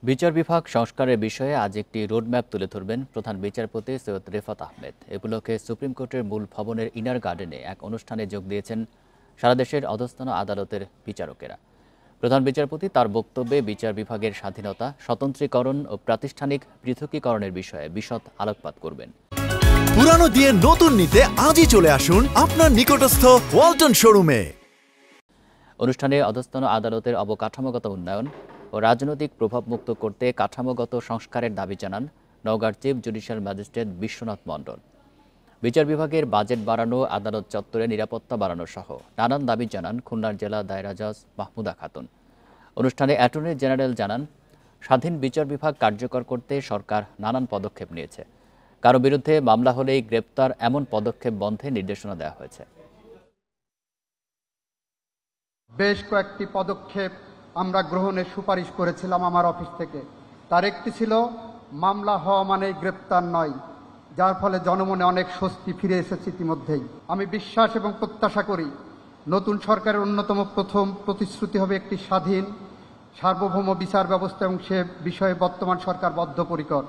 বিচার বিভাগ সংস্কারের বিষয়ে আজ একটি রোডম্যাপ তুলে ধরবেন প্রধান বিচারপতি সৈয়দ রেফাত আহমেদ। এ উপলক্ষে সুপ্রিম কোর্টের মূল ভবনের ইনার গার্ডেনে এক অনুষ্ঠানে যোগ দিয়েছেন সারা দেশের অধস্তন আদালতের বিচারকেরা। প্রধান বিচারপতি তার বক্তব্যে বিচার বিভাগের স্বাধীনতা, স্বতন্ত্রীকরণ ও প্রাতিষ্ঠানিক পৃথকীকরণের বিষয়ে বিশদ আলোকপাত করবেন। পুরানো দিয়ে নতুন নিতে আজই চলে আসুন আপনার নিকটস্থ ওয়ালটন শোরুমে। অনুষ্ঠানে অধস্তন আদালতের অবকাঠামোগত উন্নয়ন ও রাজনৈতিক প্রভাবমুক্ত করতে কাঠামোগত সংস্কারের দাবি জানান নওগাঁর চিফ জুডিশিয়াল ম্যাজিস্ট্রেট বিশ্বনাথ মণ্ডল। বিচার বিভাগের বাজেট বাড়ানো, আদালত চত্বরে নিরাপত্তা বাড়ানো সহ নানান দাবি জানান খুলনার জেলা দায়রা জজ মাহমুদা খাতুন। অনুষ্ঠানে অ্যাটর্নি জেনারেল জানান, স্বাধীন বিচার বিভাগ কার্যকর করতে সরকার নানান পদক্ষেপ নিয়েছে। কারো বিরুদ্ধে মামলা হলেই গ্রেপ্তার, এমন পদক্ষেপ বন্ধে নির্দেশনা দেওয়া হয়েছে। বেশ কয়েকটি পদক্ষেপ আমরা গ্রহণের সুপারিশ করেছিলাম আমার অফিস থেকে। তার একটি ছিল মামলা হওয়া মানেই গ্রেপ্তার নয়, যার ফলে জনমনে অনেক স্বস্তি ফিরে এসেছে ইতিমধ্যেই। আমি বিশ্বাস এবং প্রত্যাশা করি নতুন সরকারের অন্যতম প্রথম প্রতিশ্রুতি হবে একটি স্বাধীন সার্বভৌম বিচার ব্যবস্থা, এবং সে বিষয়ে বর্তমান সরকার বদ্ধপরিকর।